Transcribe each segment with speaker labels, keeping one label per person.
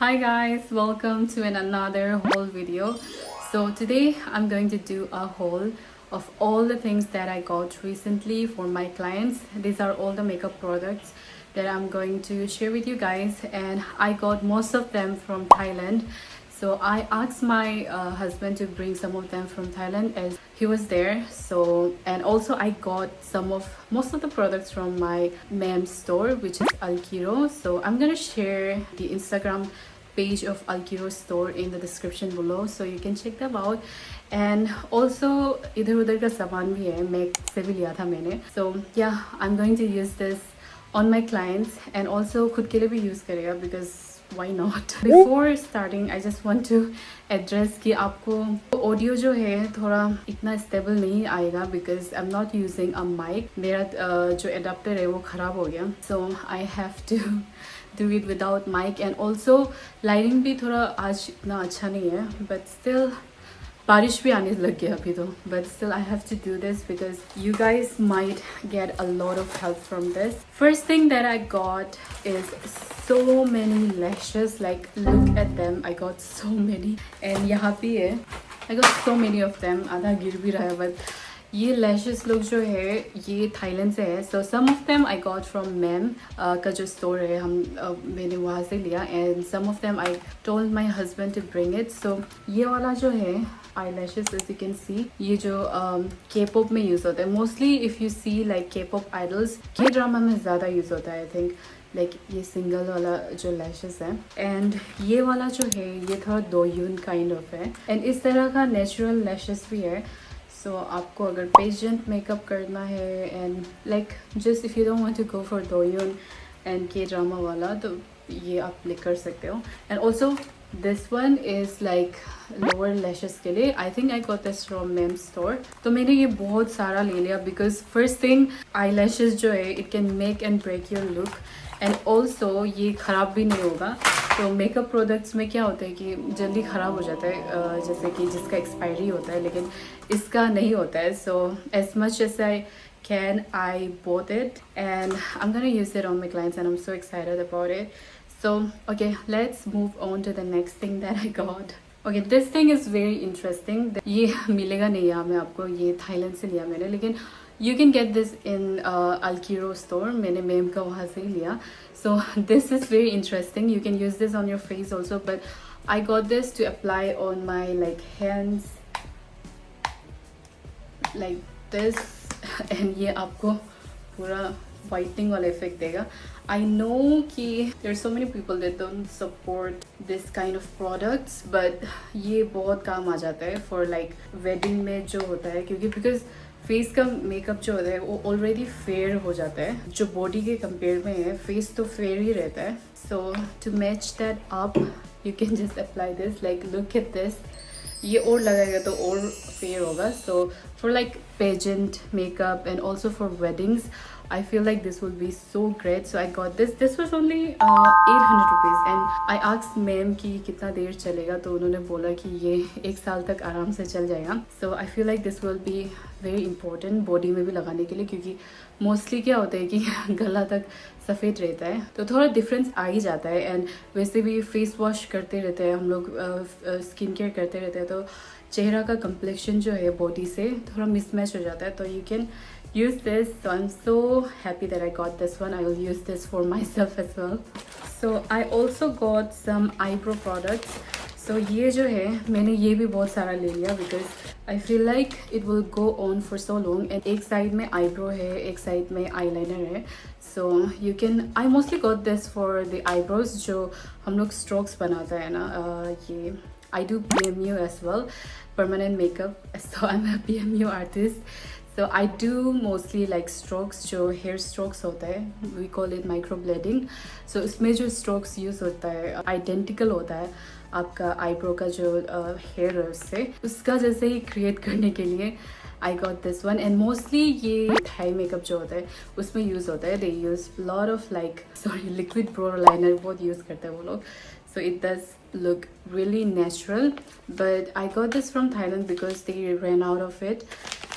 Speaker 1: Hi guys, welcome to another haul video. So today I'm going to do a haul of all the things that I got recently for my clients. These are all the makeup products that I'm going to share with you guys, and I got most of them from Thailand. So I asked my husband to bring some of them from Thailand as he was there. So, and also I got most of the products from my mem store, which is Alkiro. So I'm gonna share the Instagram page of Alkiro store in the description below, so you can check them out. And also इधर उधर का सामान भी है, मैं से भी लिया था मैंने. So yeah, I'm going to use this on my clients and also खुद के लिए भी use करेगा because why not. Before starting I just want to address कि आपको audio जो है थोड़ा इतना stable नहीं आएगा because I'm not using a mic. मेरा जो adapter है वो ख़राब हो गया, so I have to do it without mic. And also lighting भी थोड़ा आज इतना अच्छा नहीं है, but still बारिश भी आने लग गया अभी तो, but still I have to do this because you guys might get a lot of help from this. First thing that I got is so many lashes. Like look at them, I got so many. And यहाँ भी है, I got so many of them. आधा गिर भी रहा है, but ये lashes लोग जो है ये थाईलैंड से है. So some of them I got from MEM का जो store है, मैंने वहाँ से लिया. And some of them I told my husband to bring it. So ये वाला जो है eyelashes, as you can see, ये जो K-pop में use होता है. Mostly if you see like K-pop idols, K-drama में ज़्यादा use होता है I think. Like ये single वाला जो lashes है. And ये वाला जो है ये थोड़ा दोयुन kind of है. And इस तरह का natural lashes भी है. So आपको अगर पेजेंट मेकअप करना है and like just if you don't want to go for दोयुन and K-drama वाला, तो ये आप ले कर सकते हो. And also this one is like lower lashes के लिए. I think I got this from MEM store. तो मैंने ये बहुत सारा ले लिया because first thing eyelashes जो है it can make and break your look. And also ये ख़राब भी नहीं होगा. तो मेकअप प्रोडक्ट्स में क्या होता है कि जल्दी ख़राब हो जाता है, जैसे कि जिसका एक्सपायरी होता है, लेकिन इसका नहीं होता है. So as much as I can, I bought it and I'm gonna use it on my clients and I'm so excited about it. So okay, let's move on to the next thing that I got. Okay, this thing is very interesting. ये मिलेगा नहीं यहाँ में आपको, ये Thailand से लिया मैंने, लेकिन you can get this in Alkiro store. मैंने मेम का वहाँ से ही लिया. So this is very interesting. You can use this on your face also, but I got this to apply on my like hands like this. And ये आपको पूरा whitening वाला effect देगा. I know कि there are so many people that don't support this kind of products, but ये बहुत काम आ जाता है for like wedding में जो होता है, क्योंकि because फेस का मेकअप जो होता है वो ऑलरेडी फेयर हो जाता है, जो बॉडी के कंपेयर में है फेस तो फेयर ही रहता है. So to match that up you can just apply this. Like look at this, ये और लगाएगा तो और फेयर होगा. So for like pageant makeup and also for weddings I feel like this will be so great. So I got this. This was only 800 rupees and I asked ma'am कि कितना देर चलेगा, तो उन्होंने बोला कि ये 1 साल तक आराम से चल जाएगा. So I feel like this will be very important body में भी लगाने के लिए, क्योंकि मोस्टली क्या होता है कि गला तक सफ़ेद रहता है तो थोड़ा डिफरेंस आ ही जाता है. एंड वैसे भी फेस वॉश करते रहते हैं हम लोग, स्किन केयर करते रहते हैं, तो चेहरा का कम्प्लेक्शन जो है बॉडी से थोड़ा मिसमैच हो जाता है. तो you can use this. So I'm so happy that I got this one. I will use this for myself as well. So I also got some eyebrow products. So ये जो है मैंने ये भी बहुत सारा ले लिया because I feel like it will go on for so long. And एक साइड में eyebrow है, एक साइड में eyeliner है. So you can, I mostly got this for the eyebrows जो हम लोग strokes बनाता है ना, ये I do PMU as well, permanent makeup. So I'm a PMU artist. So I do mostly like strokes, जो hair strokes होता है, we call it microblading. So इसमें जो strokes use होता है identical होता है आपका eyebrow का जो hair है उससे, उसका जैसे ही create करने के लिए I got this one. And mostly ये Thai makeup जो होता है उसमें use होता है. They use lot of like liquid brow liner बहुत use करते हैं वो लोग. So it does look really natural, but I got this from Thailand because they ran out of it.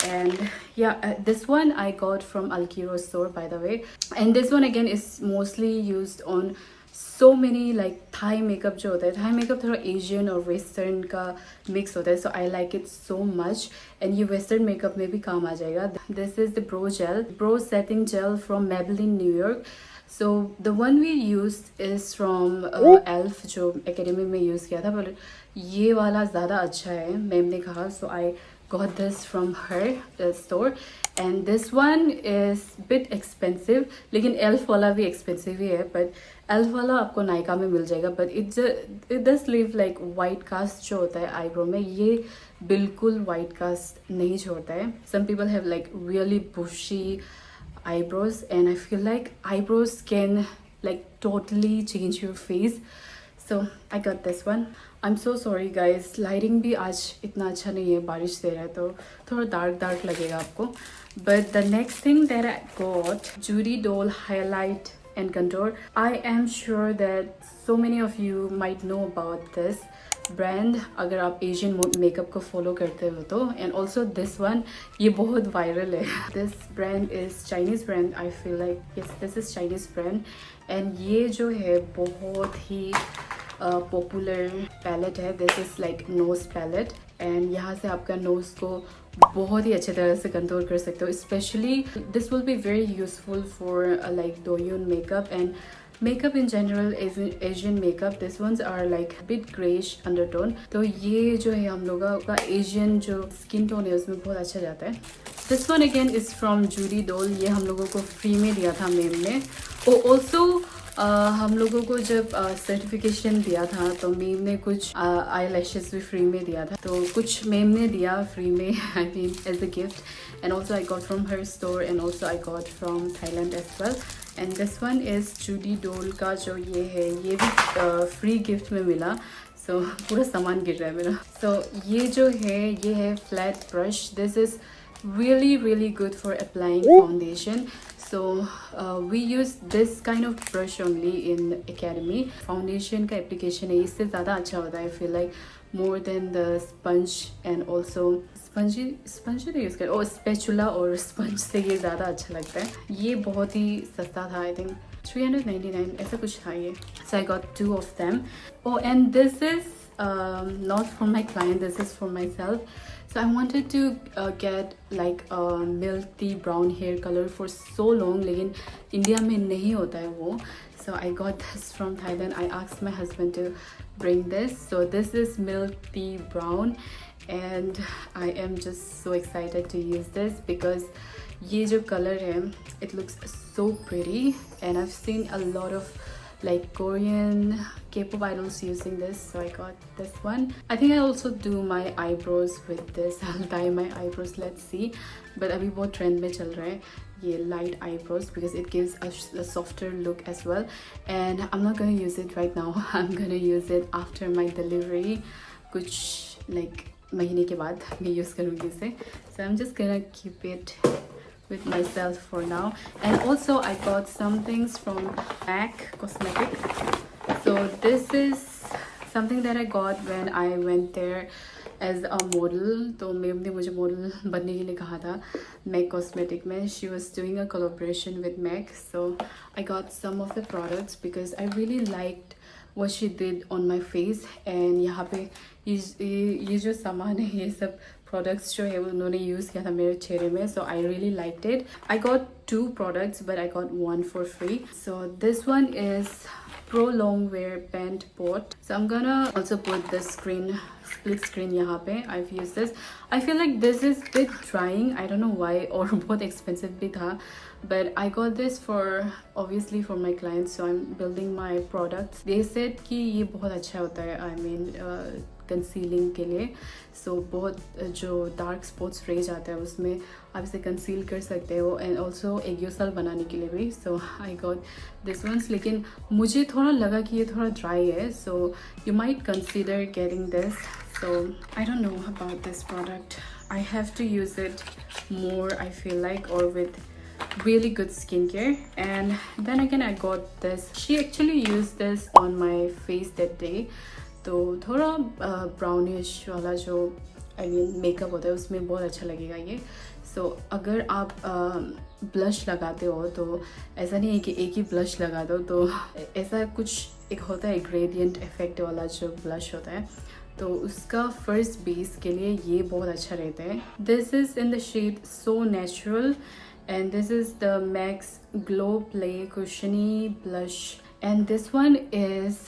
Speaker 1: And yeah, this one I got from Alkiro store, by the way. And this one again is mostly used on so many like Thai makeup जो होता है, Thai makeup थोड़ा Asian और Western का mix होता है, so I like it so much and ये Western makeup में भी काम आ जाएगा. This is the Brow Setting Gel from Maybelline New York. So the one we used is from ELF जो Academy में use किया था, पर ये वाला ज़्यादा अच्छा है मैम ने कहा, so I got this from her store and this one is bit expensive, लेकिन ELF वाला भी expensive ही है, but ELF वाला आपको नायका में मिल जाएगा, but it does leave like white cast जो होता है eyebrow में, ये बिल्कुल white cast नहीं छोड़ता है. Some people have like really bushy eyebrows and I feel like eyebrows can like totally change your face. So I got this one. I'm so sorry guys, lighting भी आज इतना अच्छा नहीं है, बारिश दे रहा है तो थोड़ा dark लगेगा आपको. But the next thing that I got, Judy Doll Highlight and Contour. I am sure that so many of you might know about this brand अगर आप Asian makeup को follow करते हो तो. And also this one, ये बहुत viral है. This brand is Chinese brand. I feel like yes, this is Chinese brand. And ये जो है बहुत ही पॉपुलर पैलेट है. This is like nose palette एंड यहाँ से आपका नोज को बहुत ही अच्छे तरह से कंट्रोल कर सकते हो. Especially this will be very useful for like Douyin makeup and makeup in general. Asian makeup this ones are like bit greyish undertone, तो ये जो है हम लोगों का एशियन जो स्किन टोन है उसमें बहुत अच्छा जाता है. This one again is from Judy doll. ये हम लोगों को फ्री में दिया था मैम ने. ऑल्सो हम लोगों को जब सर्टिफिकेशन दिया था तो मैम ने कुछ आई लैशेस भी फ्री में दिया था, तो कुछ मैम ने दिया फ्री में I mean as a gift. And also I got from her store and also I got from Thailand as well. And this one is Judy doll का जो ये है, ये भी फ्री गिफ्ट में मिला. सो पूरा सामान गिर रहा है मेरा. सो ये जो है ये है flat brush. This is really good for applying foundation. So we use this kind of brush only in academy. Foundation का application है, इससे ज़्यादा अच्छा होता है. I feel like more than the sponge and also sponge नहीं use कर, और spatula और sponge से ये ज़्यादा अच्छा लगता है. ये बहुत ही सस्ता था, I think 399 ऐसा कुछ था ये. So I got 2 of them. Oh, and this is not for my client, this is for myself. So I wanted to get like a milk tea brown hair color for so long, लेकिन India में नहीं होता है वो. So I got this from Thailand. I asked my husband to bring this. So this is milk tea brown and I am just so excited to use this because ये जो color है, it looks so pretty and I've seen a lot of like Korean K-pop idols using this, so I got this one. I think I also do my eyebrows with this. I'll dye my eyebrows, let's see. But अभी बहुत trend में चल रहा है ये light eyebrows because it gives a softer look as well. And I'm not gonna use it right now. I'm gonna use it after my delivery. कुछ like महीने के बाद मैं use करूँगी इसे. So I'm just gonna keep it with myself for now. And also I got some things from MAC Cosmetic. So this is something that I got when I went there as a model. तो ma'am ने मुझे model बनने के लिए कहा था MAC Cosmetic में. She was doing a collaboration with MAC, so I got some of the products because I really liked what she did on my face. And यहाँ पे ये जो सामान है, ये सब products जो है उन्होंने यूज़ किया था मेरे चेहरे में. So I really liked it. I got 2 products but I got 1 for free. So this one is Pro Longwear Band Pot. So I'm gonna also put the split screen यहाँ पे. I've used this. I feel like this is a bit drying. I don't know why, और बहुत expensive भी था. But I got this for obviously for my clients. So I'm building my products. They said कि ये बहुत अच्छा होता है. I mean कंसीलिंग के लिए. सो बहुत जो डार्क स्पॉट्स रह जाता है उसमें आप इसे कंसील कर सकते हो. एंड ऑल्सो एग्योसल बनाने के लिए भी. So I got this ones. लेकिन मुझे थोड़ा लगा कि ये थोड़ा ड्राई है, so you might consider getting this. So I don't know about this product. I have to use it more, I feel like, और with really good skincare. And then again I got this. She actually used this on my face that day. तो थोड़ा brownish वाला जो I mean makeup होता है उसमें बहुत अच्छा लगेगा ये. सो अगर आप ब्लश लगाते हो तो ऐसा नहीं है कि एक ही ब्लश लगा दो, तो ऐसा कुछ एक होता है ग्रेडियंट इफेक्ट वाला जो ब्लश होता है, तो उसका फर्स्ट बेस के लिए ये बहुत अच्छा रहता है. This is in the shade so natural and this is the MAC Glow Play Cushiony Blush, and this one is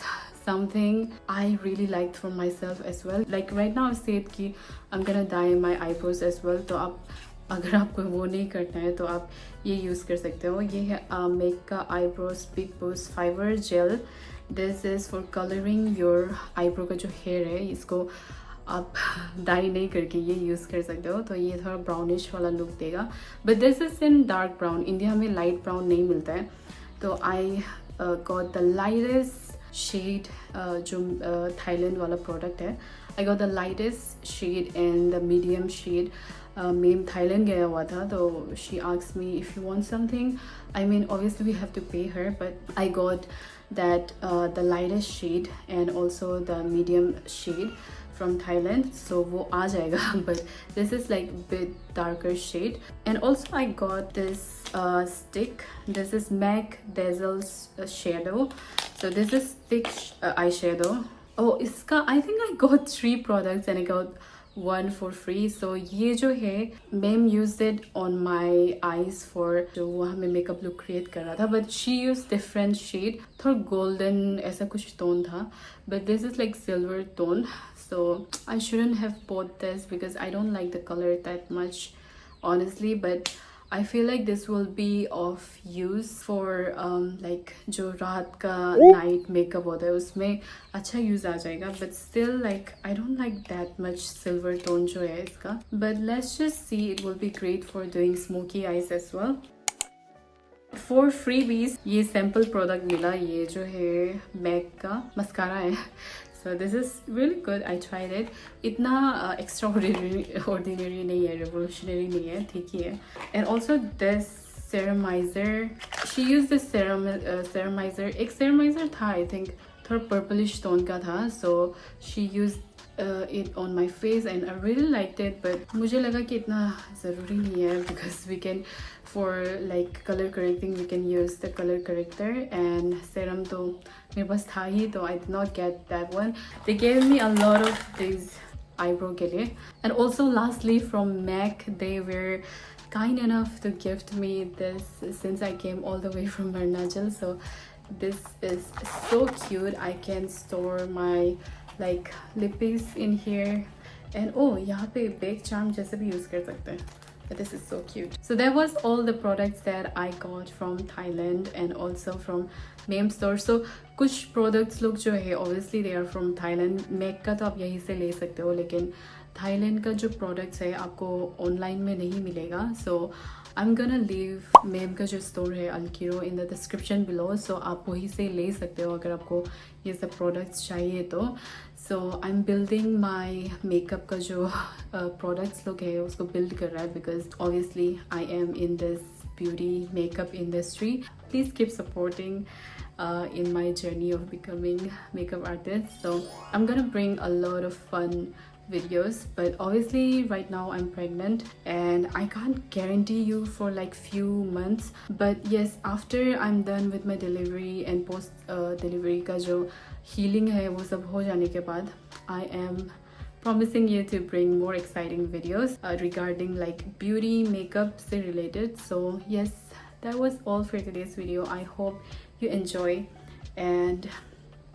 Speaker 1: something I really liked for myself as well. Like right now I've said कि I'm gonna dye my eyebrows as well, तो आप अगर आपको वो नहीं करना है तो आप ये यूज़ कर सकते हो. ये है मेक का eyebrows big boost fibre gel. This is for colouring your eyebrow का जो हेयर है, इसको आप डाई नहीं करके ये यूज़ कर सकते हो, तो ये थोड़ा ब्राउनिश वाला लुक देगा. But this is in dark brown. India में लाइट ब्राउन नहीं मिलता है, तो I got the lightest shade. जो थाईलैंड वाला प्रोडक्ट है, I got the lightest shade and the medium shade. Ma'am Thailand गया हुआ था, तो she asked me if you want something. I mean obviously we have to pay her, but I got that the lightest shade and also the medium shade from Thailand, so wo aa jayega. But this is like bit darker shade. And also I got this stick. This is MAC Dazzle's shadow. So this is thick eyeshadow. Oh, iska I think I got 3 products and I got one for free. So ये जो है ma'am used it on my eyes for जो वो हमें makeup look create कर रहा था, but she used different shade. थोड़ा golden ऐसा कुछ टोन था, but this is like silver tone. So I shouldn't have bought this because I don't like the color that much honestly, but I feel like this will be of use for like जो रात का night makeup होता है उसमें अच्छा use आ जाएगा. But still like I don't like that much silver tone जो है इसका. But let's just see, it will be great for doing smoky eyes as well. For freebies ये sample product मिला. ये जो है MAC का मस्कारा है. So this is really good. I tried it. इतना extraordinary नहीं है, revolutionary नहीं है, ठीक ही है. And also this ceramizer. She used this ceramizer. एक ceramizer था I think, थोड़ा purplish tone का था. So she used it on my face and I really liked it. But मुझे लगा कि इतना ज़रूरी नहीं है because we can for like color correcting we can use the color corrector, and serum तो मेरे पास था ही, तो I did not get that one. They gave me a lot of these eyebrow के लिए. And also lastly from MAC, they were kind enough to gift me this since I came all the way from Arunachal. So this is so cute. I can store my like lippies in here, and oh यहाँ पे bake charm जैसे भी use कर सकते हैं. But this is so cute. So that was all the products that I got from Thailand and also from Mem store. So कुछ products लोग जो है obviously they are from Thailand. MAC का तो आप यहीं से ले सकते हो, लेकिन Thailand का जो products है आपको online में नहीं मिलेगा. So I'm gonna leave ma'am का जो store है Alkiro in the description below. So आप वहीं से ले सकते हो अगर आपको ये सब products चाहिए तो. So I'm building my makeup का जो products लोग है उसको build कर रहा है because obviously I am in this beauty makeup industry. Please keep supporting in my journey of becoming makeup artist. So I'm gonna bring a lot of fun videos, but obviously right now I'm pregnant and I can't guarantee you for like few months, but yes, after I'm done with my delivery and post delivery का जो healing है वो सब हो जाने के बाद I am promising you to bring more exciting videos regarding like beauty makeup से related. So yes, that was all for today's video. I hope you enjoy and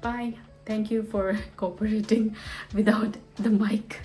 Speaker 1: bye. Thank you for cooperating without the mic.